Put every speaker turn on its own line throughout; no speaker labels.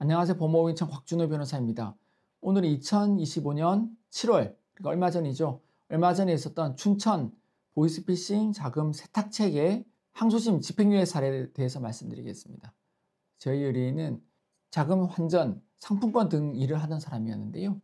안녕하세요. 법무법인청 곽준호 변호사입니다. 오늘은 2025년 7월, 그러니까 얼마 전이죠. 얼마 전에 있었던 춘천 보이스피싱 자금 세탁책의 항소심 집행유예 사례에 대해서 말씀드리겠습니다. 저희 의뢰인은 자금 환전, 상품권 등 일을 하던 사람이었는데요.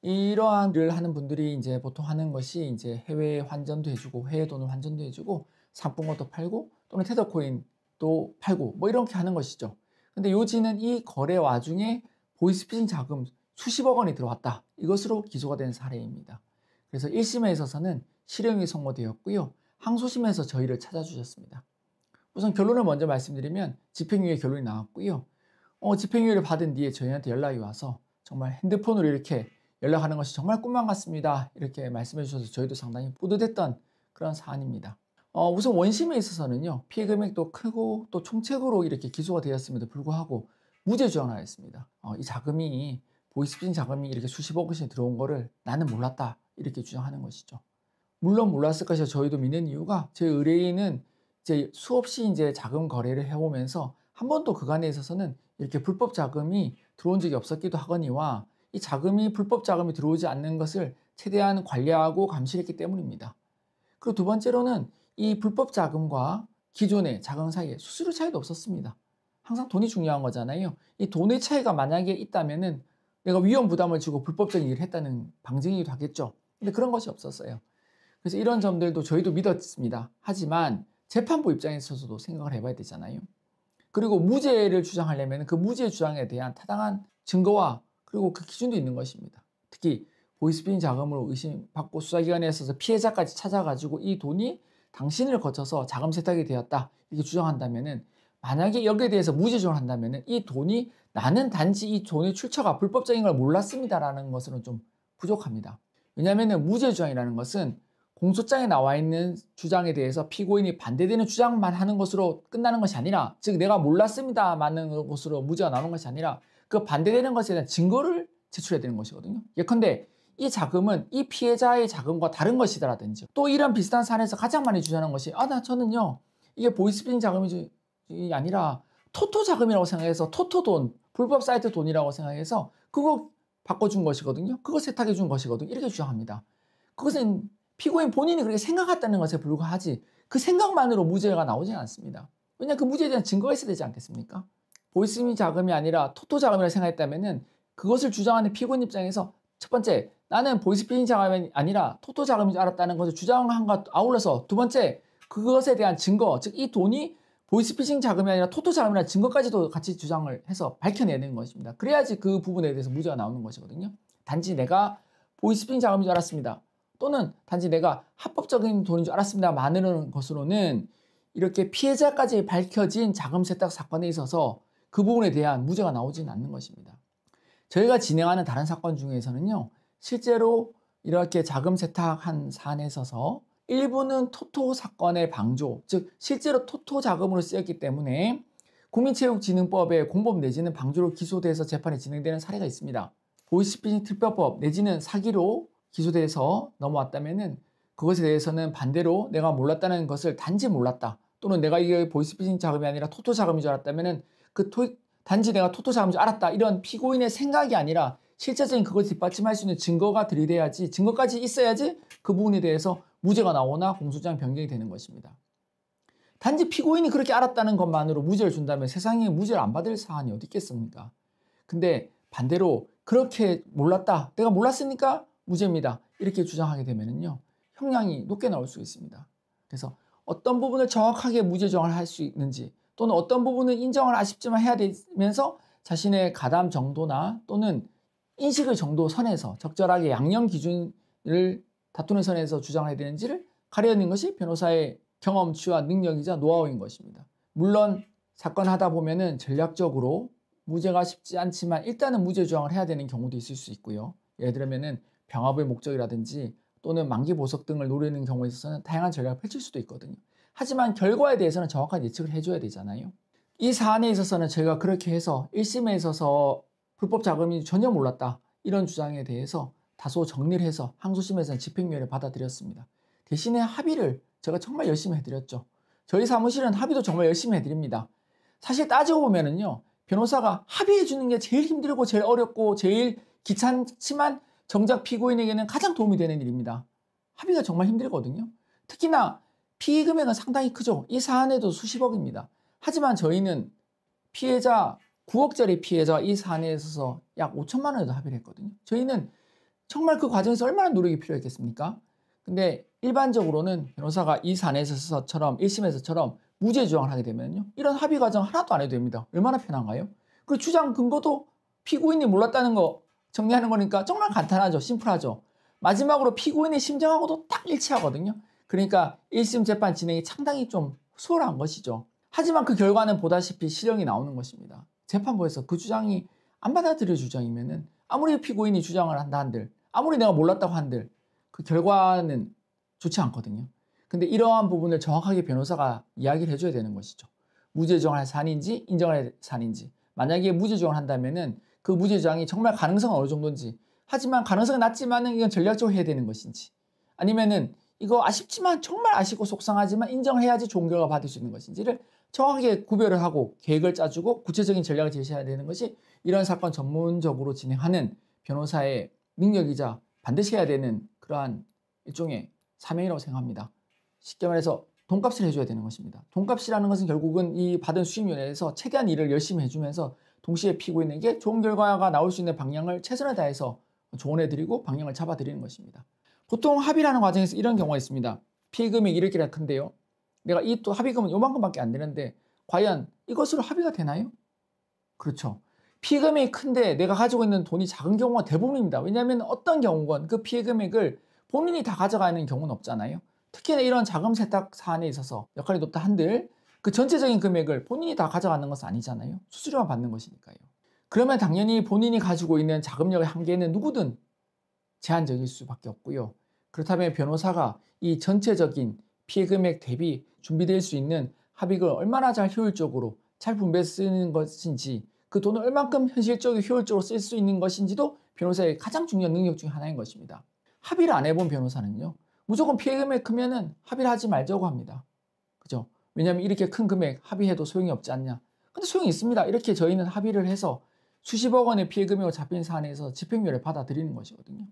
이러한 일을 하는 분들이 이제 보통 하는 것이 이제 해외 환전도 해주고 해외 돈을 환전도 해주고 상품권도 팔고 또는 테더코인도 팔고 뭐 이렇게 하는 것이죠. 근데 요지는 이 거래 와중에 보이스피싱 자금 수십억 원이 들어왔다. 이것으로 기소가 된 사례입니다. 그래서 1심에 있어서는 실형이 선고되었고요. 항소심에서 저희를 찾아주셨습니다. 우선 결론을 먼저 말씀드리면 집행유예 결론이 나왔고요. 집행유예를 받은 뒤에 저희한테 연락이 와서 정말 핸드폰으로 이렇게 연락하는 것이 정말 꿈만 같습니다. 이렇게 말씀해 주셔서 저희도 상당히 뿌듯했던 그런 사안입니다. 우선 원심에 있어서는요, 피해 금액도 크고 또 총책으로 이렇게 기소가 되었음에도 불구하고 무죄 주장을 하였습니다. 이 자금이 보이스피싱 자금이 이렇게 수십억 원씩 들어온 거를 나는 몰랐다 이렇게 주장하는 것이죠. 물론 몰랐을 것이라 저희도 믿는 이유가 제 의뢰인은 이제 수없이 이제 자금 거래를 해오면서 한 번도 그간에 있어서는 이렇게 불법 자금이 들어온 적이 없었기도 하거니와 이 자금이 불법 자금이 들어오지 않는 것을 최대한 관리하고 감시했기 때문입니다. 그리고 두 번째로는 이 불법 자금과 기존의 자금 사이에 수수료 차이도 없었습니다. 항상 돈이 중요한 거잖아요. 이 돈의 차이가 만약에 있다면은 내가 위험 부담을 지고 불법적인 일을 했다는 방증이기도 하겠죠. 근데 그런 것이 없었어요. 그래서 이런 점들도 저희도 믿었습니다. 하지만 재판부 입장에 있어서도 생각을 해봐야 되잖아요. 그리고 무죄를 주장하려면 그 무죄 주장에 대한 타당한 증거와 그리고 그 기준도 있는 것입니다. 특히 보이스피싱 자금으로 의심받고 수사기관에 있어서 피해자까지 찾아가지고 이 돈이 당신을 거쳐서 자금 세탁이 되었다 이렇게 주장한다면은 만약에 여기에 대해서 무죄 주장을 한다면은 이 돈이 나는 단지 이 돈의 출처가 불법적인 걸 몰랐습니다라는 것으로는 좀 부족합니다. 왜냐하면은 무죄 주장이라는 것은 공소장에 나와 있는 주장에 대해서 피고인이 반대되는 주장만 하는 것으로 끝나는 것이 아니라, 즉 내가 몰랐습니다라는 것으로 무죄가 나오는 것이 아니라 그 반대되는 것에 대한 증거를 제출해야 되는 것이거든요. 예컨대 이 자금은 이 피해자의 자금과 다른 것이다라든지, 또 이런 비슷한 사안에서 가장 많이 주장하는 것이 저는요 이게 보이스피싱 자금이 아니라 토토 자금이라고 생각해서 토토 돈, 불법 사이트 돈이라고 생각해서 그거 바꿔준 것이거든요. 그거 세탁해 준 것이거든요. 이렇게 주장합니다. 그것은 피고인 본인이 그렇게 생각했다는 것에 불과하지 그 생각만으로 무죄가 나오지는 않습니다. 왜냐하면 그 무죄에 대한 증거가 있어야 되지 않겠습니까? 보이스피싱 자금이 아니라 토토 자금이라고 생각했다면은 그것을 주장하는 피고인 입장에서 첫 번째, 나는 보이스피싱 자금이 아니라 토토 자금인 줄 알았다는 것을 주장한 것 아울러서 두 번째, 그것에 대한 증거, 즉 이 돈이 보이스피싱 자금이 아니라 토토 자금이라는 증거까지도 같이 주장을 해서 밝혀내는 것입니다. 그래야지 그 부분에 대해서 무죄가 나오는 것이거든요. 단지 내가 보이스피싱 자금인 줄 알았습니다. 또는 단지 내가 합법적인 돈인 줄 알았습니다. 많은 것으로는 이렇게 피해자까지 밝혀진 자금 세탁 사건에 있어서 그 부분에 대한 무죄가 나오지는 않는 것입니다. 저희가 진행하는 다른 사건 중에서는요, 실제로 이렇게 자금 세탁한 사안에 있어서 일부는 토토 사건의 방조, 즉 실제로 토토 자금으로 쓰였기 때문에 국민체육진흥법의 공법 내지는 방조로 기소돼서 재판이 진행되는 사례가 있습니다. 보이스피싱 특별법 내지는 사기로 기소돼서 넘어왔다면은 그것에 대해서는 반대로 내가 몰랐다는 것을 단지 몰랐다, 또는 내가 이게 보이스피싱 자금이 아니라 토토 자금인 줄 알았다면은 단지 내가 토토 자금인 줄 알았다, 이런 피고인의 생각이 아니라 실제적인 그것을 뒷받침할 수 있는 증거가 들이대야지, 증거까지 있어야지 그 부분에 대해서 무죄가 나오나 공소장 변경이 되는 것입니다. 단지 피고인이 그렇게 알았다는 것만으로 무죄를 준다면 세상에 무죄를 안 받을 사안이 어디 있겠습니까? 근데 반대로 그렇게 몰랐다, 내가 몰랐으니까 무죄입니다, 이렇게 주장하게 되면요 형량이 높게 나올 수 있습니다. 그래서 어떤 부분을 정확하게 무죄 정을 할 수 있는지, 또는 어떤 부분은 인정을 아쉽지만 해야 되면서 자신의 가담 정도나 또는 인식의 정도 선에서 적절하게 양형 기준을 다투는 선에서 주장을 해야 되는지를 가려는 것이 변호사의 경험치와 능력이자 노하우인 것입니다. 물론 사건 하다 보면은 전략적으로 무죄가 쉽지 않지만 일단은 무죄 주장을 해야 되는 경우도 있을 수 있고요. 예를 들면은 병합의 목적이라든지 또는 만기 보석 등을 노리는 경우에 있어서는 다양한 전략을 펼칠 수도 있거든요. 하지만 결과에 대해서는 정확한 예측을 해줘야 되잖아요. 이 사안에 있어서는 저희가 그렇게 해서 1심에 있어서 불법 자금이 전혀 몰랐다, 이런 주장에 대해서 다소 정리를 해서 항소심에서는 집행유예를 받아들였습니다. 대신에 합의를 제가 정말 열심히 해드렸죠. 저희 사무실은 합의도 정말 열심히 해드립니다. 사실 따지고 보면은요, 변호사가 합의해 주는 게 제일 힘들고 제일 어렵고 제일 귀찮지만 정작 피고인에게는 가장 도움이 되는 일입니다. 합의가 정말 힘들거든요. 특히나 피해 금액은 상당히 크죠. 이 사안에도 수십억입니다. 하지만 저희는 피해자 9억짜리 피해자 이 사안에 있어서 약 5천만 원에도 합의를 했거든요. 저희는 정말 그 과정에서 얼마나 노력이 필요했겠습니까? 근데 일반적으로는 변호사가 이 사안에서처럼 1심에서처럼 무죄 주장을 하게 되면요, 이런 합의 과정 하나도 안 해도 됩니다. 얼마나 편한가요? 그 주장 근거도 피고인이 몰랐다는 거 정리하는 거니까 정말 간단하죠. 심플하죠. 마지막으로 피고인의 심정하고도 딱 일치하거든요. 그러니까 1심 재판 진행이 상당히 좀 수월한 것이죠. 하지만 그 결과는 보다시피 실형이 나오는 것입니다. 재판부에서 그 주장이 안 받아들일 주장이면은 아무리 피고인이 주장을 한다 한들, 아무리 내가 몰랐다고 한들 그 결과는 좋지 않거든요. 근데 이러한 부분을 정확하게 변호사가 이야기를 해줘야 되는 것이죠. 무죄 주장할 사안인지 인정할 사안인지. 만약에 무죄 주장을 한다면은 그 무죄 주장이 정말 가능성은 어느 정도인지, 하지만 가능성은 낮지만은 이건 전략적으로 해야 되는 것인지, 아니면은 이거 아쉽지만 정말 아쉽고 속상하지만 인정해야지 좋은 결과 받을 수 있는 것인지를 정확하게 구별을 하고 계획을 짜주고 구체적인 전략을 제시해야 되는 것이 이런 사건 전문적으로 진행하는 변호사의 능력이자 반드시 해야 되는 그러한 일종의 사명이라고 생각합니다. 쉽게 말해서 돈값을 해줘야 되는 것입니다. 돈값이라는 것은 결국은 이 받은 수임료에서 최대한 일을 열심히 해주면서 동시에 피고인에게 좋은 결과가 나올 수 있는 방향을 최선을 다해서 조언해드리고 방향을 잡아드리는 것입니다. 보통 합의라는 과정에서 이런 경우가 있습니다. 피해 금액이 이렇게 큰데요, 내가 이 또 합의금은 요만큼밖에 안 되는데 과연 이것으로 합의가 되나요? 그렇죠. 피해 금액이 큰데 내가 가지고 있는 돈이 작은 경우가 대부분입니다. 왜냐하면 어떤 경우건 그 피해 금액을 본인이 다 가져가는 경우는 없잖아요. 특히나 이런 자금 세탁 사안에 있어서 역할이 높다 한들 그 전체적인 금액을 본인이 다 가져가는 것은 아니잖아요. 수수료만 받는 것이니까요. 그러면 당연히 본인이 가지고 있는 자금력의 한계는 누구든 제한적일 수밖에 없고요. 그렇다면 변호사가 이 전체적인 피해 금액 대비 준비될 수 있는 합의금을 얼마나 잘 효율적으로 잘 분배해 쓰는 것인지, 그 돈을 얼만큼 현실적으로 효율적으로 쓸 수 있는 것인지도 변호사의 가장 중요한 능력 중 하나인 것입니다. 합의를 안 해본 변호사는요, 무조건 피해 금액 크면은 합의를 하지 말자고 합니다. 그죠? 왜냐하면 이렇게 큰 금액 합의해도 소용이 없지 않냐. 근데 소용이 있습니다. 이렇게 저희는 합의를 해서 수십억 원의 피해 금액으로 잡힌 사안에서 집행유예를 받아들이는 것이거든요.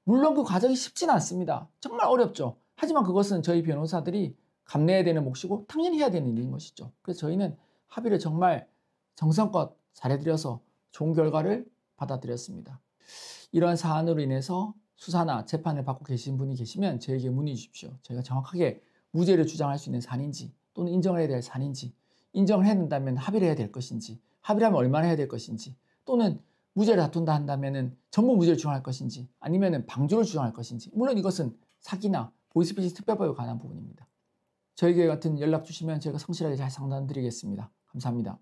물론 그 과정이 쉽지는 않습니다. 정말 어렵죠. 하지만 그것은 저희 변호사들이 감내해야 되는 몫이고 당연히 해야 되는 일인 것이죠. 그래서 저희는 합의를 정말 정성껏 잘해드려서 좋은 결과를 받아들였습니다. 이러한 사안으로 인해서 수사나 재판을 받고 계신 분이 계시면 저에게 문의 주십시오. 저희가 정확하게 무죄를 주장할 수 있는 사안인지 또는 인정을 해야 될 사안인지, 인정을 해야 된다면 합의를 해야 될 것인지, 합의를 하면 얼마나 해야 될 것인지, 또는 무죄를 다툰다 한다면 전부 무죄를 주장할 것인지 아니면 방조를 주장할 것인지, 물론 이것은 사기나 보이스피싱 특별법에 관한 부분입니다. 저에게 같은 연락 주시면 제가 성실하게 잘 상담드리겠습니다. 감사합니다.